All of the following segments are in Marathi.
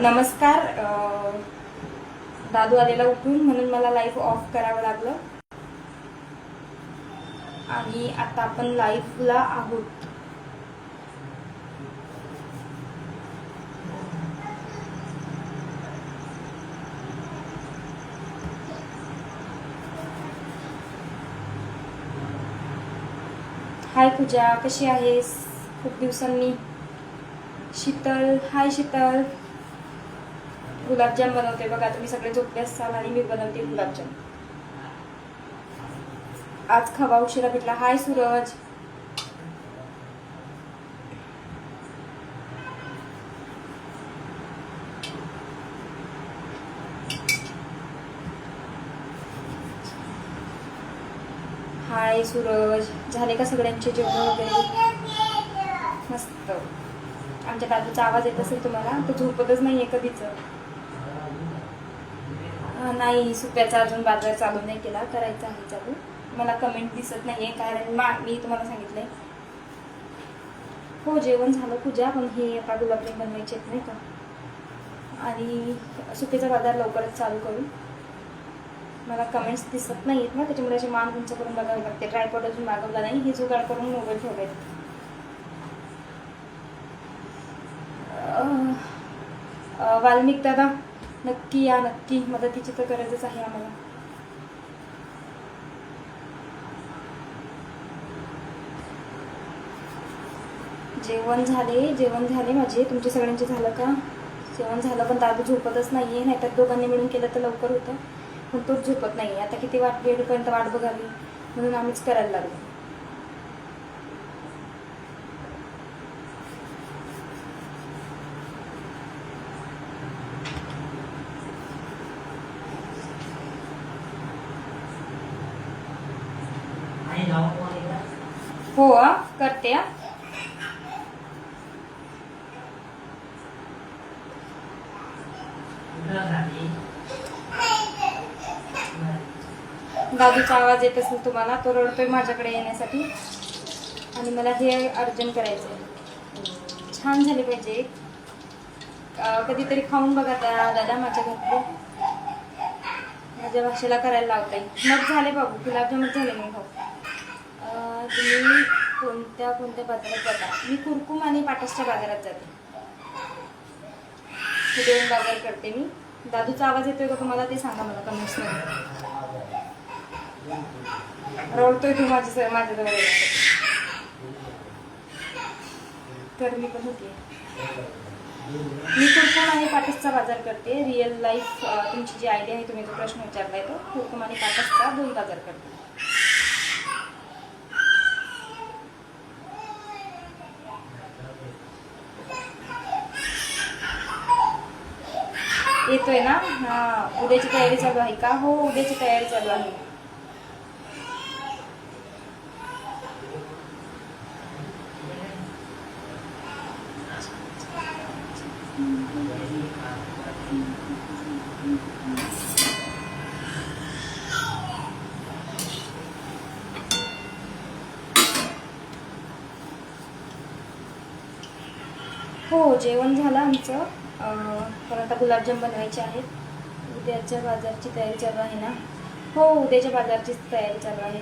नमस्कार. दादू आलेला उठून म्हणून मला लाईव्ह ऑफ करावं लागलं आणि आता आपण लाईव्हला आहोत. हाय पूजा, कशी आहेस? खूप दिवसांनी. शीतल, हाय शीतल. गुलाबजाम बनवते बघा. तुम्ही सगळे झोपले असाल आणि मी बनवते गुलाबजाम. आज खवा उशिरा भेटला. हाय सूरज. हाय सूरज. झाले का सगळ्यांचे जेवण वगैरे? मस्त. आमच्या दादूचा आवाज येत असेल तुम्हाला. तो झोपतच नाहीये कधीच. नाही, सुप्याचा अजून बाजार चालू नाही केला, करायचा आहे चालू. मला कमेंट दिसत नाहीये कारण मी तुम्हाला सांगितलंय. हो जेवण झालं पूजा, पण हे आता गुलाबजाम बनवायचे नाही का, आणि सुप्याचा बाजार लवकरच चालू करू. मला कमेंट्स दिसत नाहीत ना, त्याच्यामुळे अशी मान उंच करून बघावी लागते. ट्रायपॉड अजून मागवला नाही, हे जुगाड करून मोबाईल ठेवले. वाल्मिक दादा नक्की या, नक्की. मदतीची तर गरजच आहे आम्हाला. जेवण झाले माझे. तुमचे सगळ्यांचे झालं का? जेवण झालं, पण दादू झोपतच नाहीये. नाहीतर दोघांनी मिळून केलं तर लवकर होतं, पण तोच झोपत नाहीये. आता किती वेळपर्यंत वाट बघावी, म्हणून आम्हीच करायला लागलो. हो करते. दादूचा आवाज येत असेल तुम्हाला. तो रडतोय माझ्याकडे येण्यासाठी आणि मला हे अर्जंट करायचंय. छान झाले पाहिजे. कधीतरी खाऊन बघा त्या दादा माझ्या घरचे. माझ्या भाषेला करायला लावताय. मग झाले बाबू, गुलाबजामच झाले. मी भाऊ तुम्ही कोणत्या बाजारात जाता? मी कुरकुम आणि पाटसच्या बाजारात जाते. हे दोन बाजार करते मी. दादूचा आवाज येतोय का तुम्हाला ते सांगा मला कमेंट्स मध्ये. रडतोय तू माझ्याजवळ तर मी पण होते. मी कुरकुम आणि पाटसचा बाजार करते. रिअल लाईफ तुमची जी आयडिया आहे, तुम्ही जो प्रश्न विचारलाय तो कुरकुम आणि पाटसचा दोन बाजार करते. येतोय ना? हा, उद्याची तयारी चालू आहे का? हो, उद्याची तयारी चालू आहे. हो जेवण झालं आमचं. पण आता गुलाबजाम बनवायचे आहेत. उद्याच्या बाजारची तयारी चालू आहे ना? हो, उद्याच्या बाजारची तयारी चालू आहे.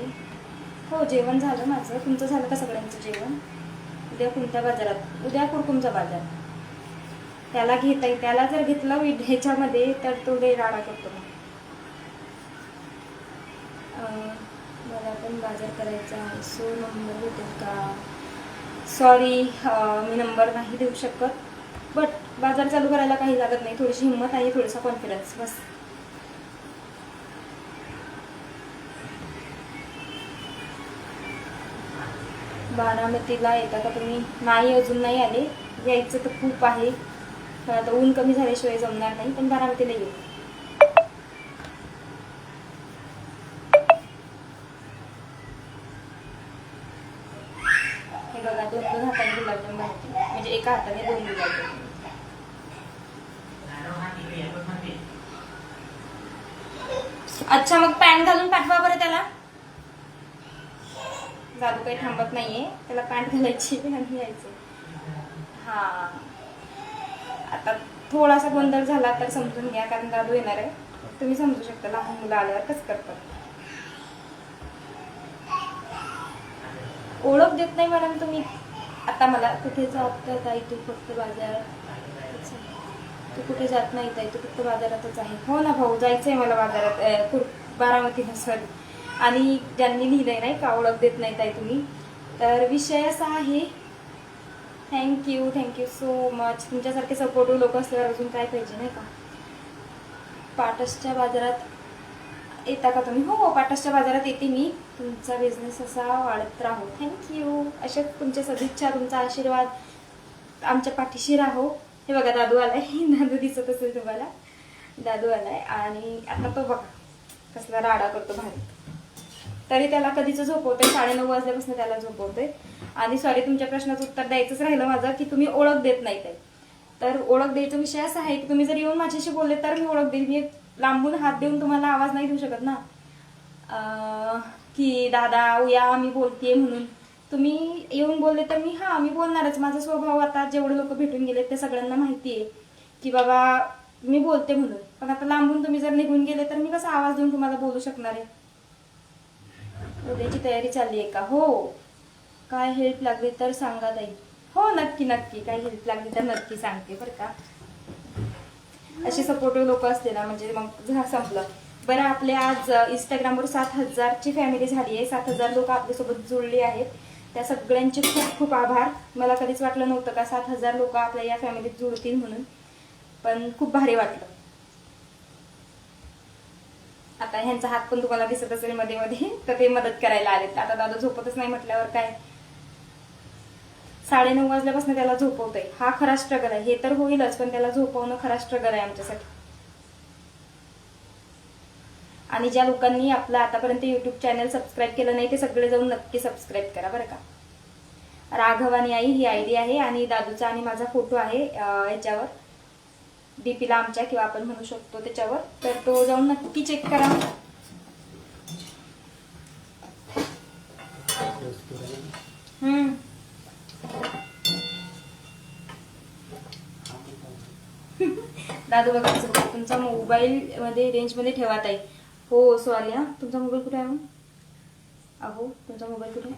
हो जेवण झालं माझं. तुमचं झालं का सगळ्यांचं जेवण? उद्या कोणत्या बाजारात? उद्या कुरकुमचा बाजार. त्याला जर घेतलं ह्याच्यामध्ये तर तो लय राडा करतो. मला पण बाजार करायचा आहे. सो नंबर भेटेल का? सॉरी, मी नंबर नाही देऊ शकत. बट बाजार चालू करायला काही लागत नाही. थोडीशी हिंमत आहे, थोडासा कॉन्फिडन्स बस. बारामतीला येता का तुम्ही? नाही, अजून नाही आले. यायचं तर खूप आहे, पण आता ऊन कमी झाल्याशिवाय जमणार नाही. पण बारामतीला येऊ. हे बघा, दोन हाताने गुलाबजाम घालते, म्हणजे एका हाताने दोन गुलाबजाम. अच्छा, मग पॅन्ट घालून पाठवा बरं त्याला. जादू काही थांबत नाहीये, त्याला पॅन्ट घालायची आणि यायचं. हा, आता थोडासा गोंधळ झाला तर समजून घ्या, कारण दादू येणार आहे. तुम्ही समजू शकता लहान मुलं आल्यावर कसं करतात. ओळख देत नाही मॅडम तुम्ही. आता मला कुठे जात ताई तू फक्त बाजारात, तू कुठे जात नाही ताई तू फक्त बाजारातच आहे. हो ना भाऊ, जायचंय मला बाजारात, बारामतीला सॉरी. आणि ज्यांनी लिहिलंय नाही का ओळख देत नाही ताई तुम्ही, तर विषय असा आहे. Thank you so much. तुमच्यासारखे सपोर्टिव्ह लोक असल्यावर अजून काय पाहिजे नाही का. पाटसच्या बाजारात येता का तुम्ही? हो, पाटसच्या बाजारात येते मी. तुमचा बिझनेस असा वाढत राहो. थँक्यू. अशा तुमच्या सदिच्छा, तुमचा आशीर्वाद आमच्या पाठीशी राहो. हे बघा दादू आलाय. दादू दिसत असेल तुम्हाला, दादू आलाय. आणि आता तो बघा कसला राडा करतो भारी. तरी त्याला कधीच झोपवतोय, 9:30 वाजल्यापासून त्याला झोपवतोय. आणि सॉरी, तुमच्या प्रश्नाचं उत्तर द्यायचंच राहिलं माझं की तुम्ही ओळख देत नाही ते. तर ओळख द्यायचा विषय असा आहे की तुम्ही जर येऊन माझ्याशी बोलले तर मी ओळख देईल. मी लांबून हात देऊन तुम्हाला आवाज नाही देऊ शकत ना, की दादा उया मी बोलतेय म्हणून. तुम्ही येऊन बोलले तर मी बोलणारच. माझा स्वभाव आता जेवढे लोक भेटून गेले ते सगळ्यांना माहिती आहे की बाबा मी बोलते म्हणून. पण आता लांबून तुम्ही जर निघून गेले तर मी कसा आवाज देऊन तुम्हाला बोलू शकणार आहे. उद्याची तयारी चालली आहे का? हो. काय हेल्प लागली तर सांगा ताई. हो, नक्की. काय हेल्प लागली तर नक्की सांगते बरं का. असे सपोर्टिव्ह लोक असते ना म्हणजे मग संपलं. बरं, आपले आज इंस्टाग्रामवर 7,000ची फॅमिली झाली आहे. 7,000 लोक आपल्यासोबत जुळली आहेत. त्या सगळ्यांचे खूप खूप आभार. मला कधीच वाटलं नव्हतं का 7,000 लोक आपल्या या फॅमिलीत जुळतील म्हणून, पण खूप भारी वाटलं. आता ह्यांचा हात पण तुम्हाला दिसत असेल मध्ये मध्ये, तर ते मदत करायला आलेत. आता दादा झोपतच नाही म्हटल्यावर काय. 9:30 वाजल्यापासून त्याला झोपवतोय. हा खरा स्ट्रगल आहे. हे तर होईलच, पण त्याला झोपवणं खरा स्ट्रगल आहे आमच्यासाठी. आणि ज्या लोकांनी आपलं आतापर्यंत युट्यूब चॅनल सबस्क्राईब केलं नाही ते सगळे जाऊन नक्की सबस्क्राईब करा बरं का. राघवानी आई ही आयडी आहे आणि दादूचा आणि माझा फोटो आहे याच्यावर, डीपीला आमच्या, किंवा आपण म्हणू शकतो त्याच्यावर. तर तो जाऊन नक्की चेक करा. दादू बघा तुमचा मोबाईल मध्ये रेंज मध्ये ठेवा ताई. हो सॉरी हा, तुमचा मोबाईल कुठे आहे? अहो तुमचा मोबाईल कुठे आहे?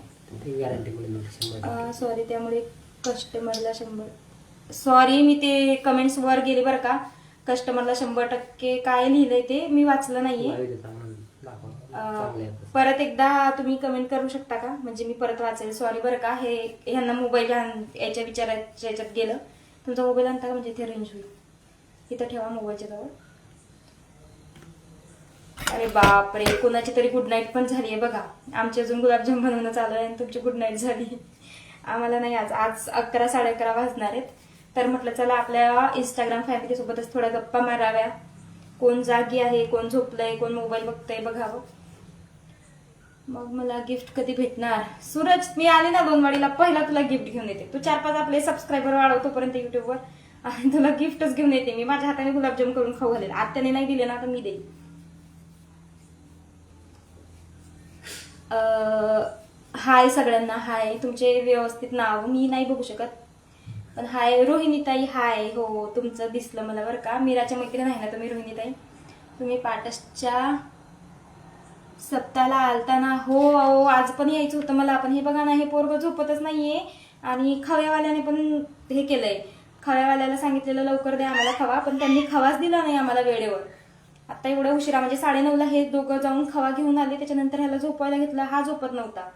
सॉरी, त्यामुळे कस्टमरला 100. सॉरी, मी ते कमेंट्स वर गेले बरं का. कस्टमरला 100% काय लिहिलंय ते मी वाचलं नाहीये. परत एकदा तुम्ही कमेंट करू शकता का, म्हणजे मी परत वाचेल. सॉरी बरं का. हे ह्यांना मोबाईल याच्या विचारायच्या याच्यात गेलं. तुमचा मोबाईल आणता का, म्हणजे इथे रेंज होईल. इथं ठेवा मोबाईलच्या जवळ. अरे बापरे, कोणाची तरी गुड नाईट पण झाली आहे बघा. आमची अजून गुलाबजाम बनवणं चालू आहे आणि तुमची गुड नाईट झाली. आम्हाला नाही, आज 11 11:30 वाजणार आहेत. तर म्हटलं चला आपल्या इंस्टाग्राम फॅमिली सोबतच थोड्या गप्पा माराव्या. कोण जागी आहे, कोण झोपलंय, कोण मोबाईल बघतंय बघावं. मग मला गिफ्ट कधी भेटणार? सूरज, मी आले ना दोनवाडीला, पहिला तुला गिफ्ट घेऊन येते. तू 4-5 आपले सबस्क्रायबर वाढव तोपर्यंत युट्यूबवर, आणि तुला गिफ्टच घेऊन येते मी. माझ्या हाताने गुलाबजाम करून खाऊ घालेल. आत्याने नाही दिले ना तर मी देईन. हाय सगळ्यांना, हाय. तुमचे व्यवस्थित नाव मी नाही बघू शकत, पण हाय. रोहिणीताई हाय. हो, तुमचं दिसलं मला बरं का. मीराच्या मैत्रीण आहे ना तुम्ही रोहिणीताई. तुम्ही पाटसच्या सप्ताहाला आलता ना? हो, आज पण यायचं होतं मला, पण हे बघा ना, हे पोरग झोपतच नाहीये. आणि खव्यावाल्याने पण हे केलंय. खव्यावाल्याला सांगितलेलं लवकर द्या आम्हाला खवा, पण त्यांनी खवाच दिला नाही आम्हाला वेळेवर. आता एवढ्या उशिरा, म्हणजे 9:30ला हे दोघं जाऊन खवा घेऊन आले. त्याच्यानंतर ह्याला झोपायला घेतलं. हा झोपत नव्हता.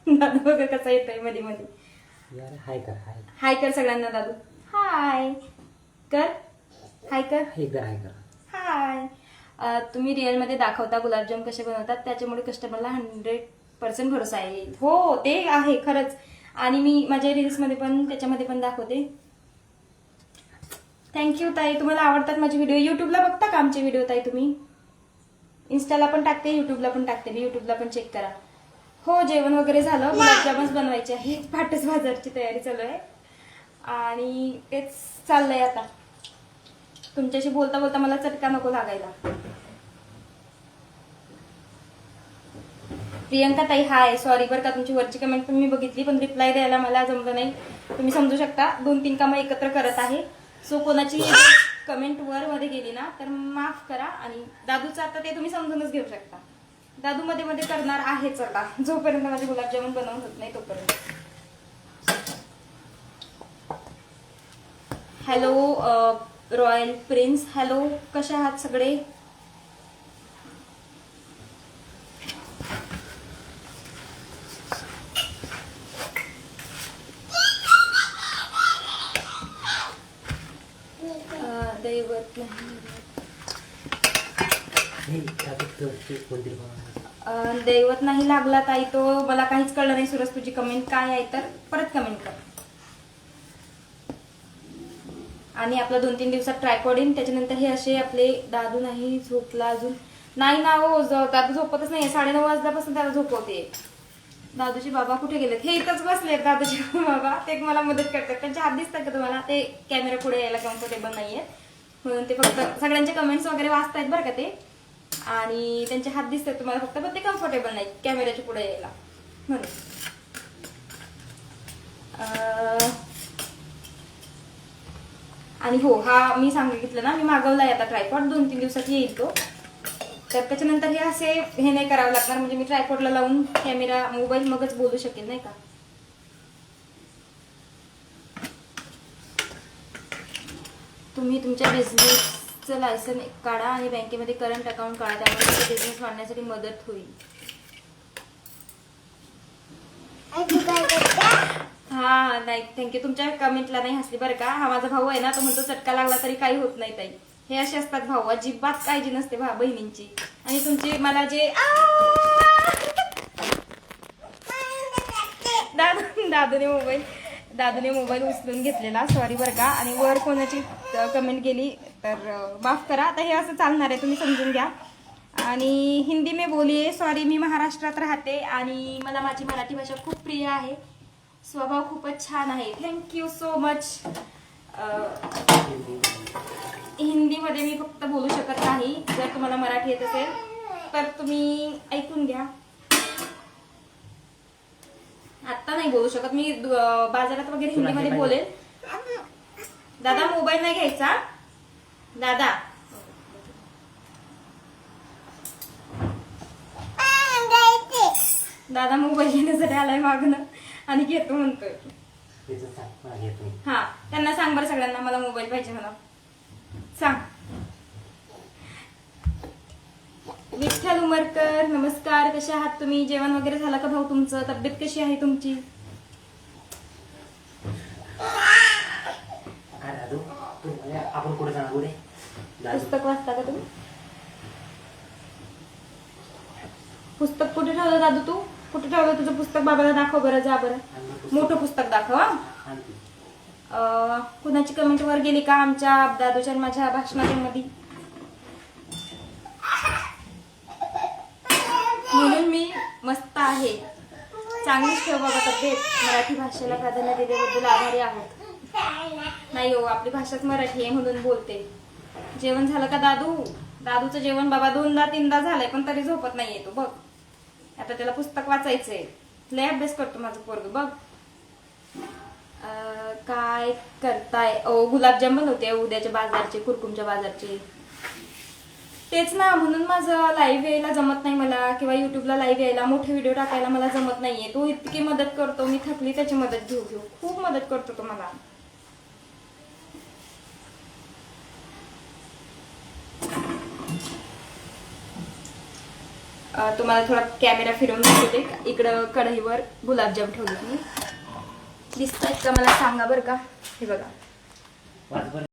दादू बघा कसा येतोय मध्ये मध्ये. हाय कर सगळ्यांना. दादू हाय कर. हाय कर. हाय. तुम्ही रिअल मध्ये दाखवता गुलाबजाम कसे बनवतात, त्याच्यामुळे कस्टमरला 100% भरोसा आहे. हो, ते आहे खरंच. आणि मी माझ्या रील्स मध्ये पण त्याच्यामध्ये पण दाखवते. थँक्यू ताई. तुम्हाला आवडतात माझे व्हिडिओ? युट्यूबला बघता का आमचे व्हिडिओ ताई तुम्ही? इन्स्टाला पण टाकते, युट्यूबला पण टाकते मी. युट्यूबला पण चेक करा. हो, जेवण वगैरे झालं. गुलाबजामच बनवायचे आहे. पाटस बाजारची तयारी चालू आहे आणि तेच चाललंय आता. तुमच्याशी बोलता बोलता मला चटका नको लागायला. प्रियंका ताई हाय, सॉरी बरं का, तुमची वरची कमेंट पण मी बघितली पण रिप्लाय द्यायला मला जमलं नाही. तुम्ही समजू शकता 2-3 कामं एकत्र करत आहे. सो कोणाची कमेंट वर मध्ये गेली ना तर माफ करा. आणि दादूचं आता ते तुम्ही समजूनच घेऊ शकता. दादू मध्ये मध्ये करणार आहेच आता, जोपर्यंत माझे गुलाबजामुन बनवून होत नाही तोपर्यंत. हॅलो रॉयल प्रिन्स, हॅलो, कसे आहात सगळे? दैवत दैवत नाही लागला ताई, तो मला काहीच कळलं नाही. सुरज तुझी कमेंट काय आहे तर परत कमेंट कर. आणि आपला 2-3 दिवसात ट्रायपॉड येईन. त्याच्यानंतर हे असे आपले दादू नाही झोपला अजून. नाही ना हो, दादू झोपतच नाही. 9:30 वाजल्यापासून त्याला झोपवते. दादूचे बाबा कुठे गेलेत? हे इथंच बसलेत दादूचे बाबा. ते मला मदत करतात. त्यांच्या हात दिसतात का तुम्हाला? ते कॅमेरा पुढे यायला कम्फर्टेबल नाहीये म्हणून ते फक्त सगळ्यांचे कमेंट्स वगैरे वाचतायत बरं का ते. आणि त्यांचे हात दिसतात तुम्हाला फक्त, पण ते कम्फर्टेबल नाही कॅमेऱ्याच्या पुढे यायला म्हणून. आणि हो, हा मी सांगितलं ना, मी मागवलाय आता ट्रायपॉड. 2-3 दिवसात येईल तो. तर त्याच्यानंतर हे असे हे नाही करावं लागणार. म्हणजे मी ट्रायपॉडला लावून कॅमेरा मोबाईल मगच बोलू शकेल नाही का. तुम्ही तुमच्या बिझनेसचं लायसन काढा आणि बँकेमध्ये करंट अकाउंट काढा, त्यामुळे बिझनेस वाढण्यासाठी मदत होईल. हा नाही, थँक्यू. तुमच्या कमेंटला नाही हसली बरं का. हा माझा भाऊ आहे ना, तो म्हणतो चटका लागला तरी काही होत नाही ताई. हे असे असतात भाऊ, अजिबात काळजी नसते बहिणींची. आणि तुमची मला जे दादूने मोबाईल उचलून घेतलेला, सॉरी बरं का. आणि वर कोणाची कमेंट गेली तर माफ करा. आता हे असं चालणार आहे, तुम्ही समजून घ्या. आणि हिंदी में बोलिये. सॉरी, मी महाराष्ट्रात राहते आणि मला माझी मराठी भाषा खूप प्रिय आहे. स्वभाव खूपच छान आहे. Thank you so much. हिंदीमध्ये मी फक्त बोलू शकत नाही. जर तुम्हाला मराठी येत असेल तर तुम्ही ऐकून घ्या. आता नाही बोलू शकत मी. बाजारात वगैरे हिंदीमध्ये बोलेल. दादा मोबाईल नाही घ्यायचा. दादा दादा मोबाईल घेण्यासाठी आलाय मागणं आणि घेतो म्हणतोय. हा, त्यांना सांग बरं सगळ्यांना मला मोबाईल पाहिजे मला सांग. विठ्ठल उमरकर नमस्कार, कसे आहात तुम्ही? जेवण वगैरे झालं का भाऊ तुमचं? तब्येत कशी आहे तुमची? आपण कुठे जाणार? पुस्तक वाचता का तुम्ही? पुस्तक कुठे ठेवलं दादू? तू कुठे ठेवलं तुझं पुस्तक? बाबाला दाखव बरं, जा बरं. मोठं पुस्तक दाखव. कुणाची कमेंट वर गेली का आमच्या दादूच्या माझ्या भाषणामध्ये? म्हणून मी मस्त आहे. चांगलीच ठेव बाबा तब्येत. मराठी भाषेला प्राधान्य दिल्याबद्दल आभारी आहोत. नाही हो, आपली भाषाच मराठी आहे म्हणून बोलते. जेवण झालं का दादू? दादूचं जेवण बाबा 2दा-3दा झालंय पण तरी झोपत नाहीये तो बघ. आता त्याला पुस्तक वाचायचंय. लय अभ्यास करतो माझं पोरग बघ. काय करताय? गुलाबजाम बनवते उद्याच्या बाजारचे, कुरकुमच्या बाजारचे. तेच ना, म्हणून माझं लाईव्ह यायला जमत नाही मला, किंवा युट्यूबला लाईव्ह यायला, मोठे व्हिडिओ टाकायला मला जमत नाहीये. तो इतकी मदत करतो, मी थकली त्याची मदत घेऊ खूप मदत करतो तो मला. तुम्हाला थोडा कॅमेरा फिरवून दाखवते. इकडं कढईवर गुलाबजाम ठेवले मी. दिसतायत का मला सांगा बरं का. हे बघा.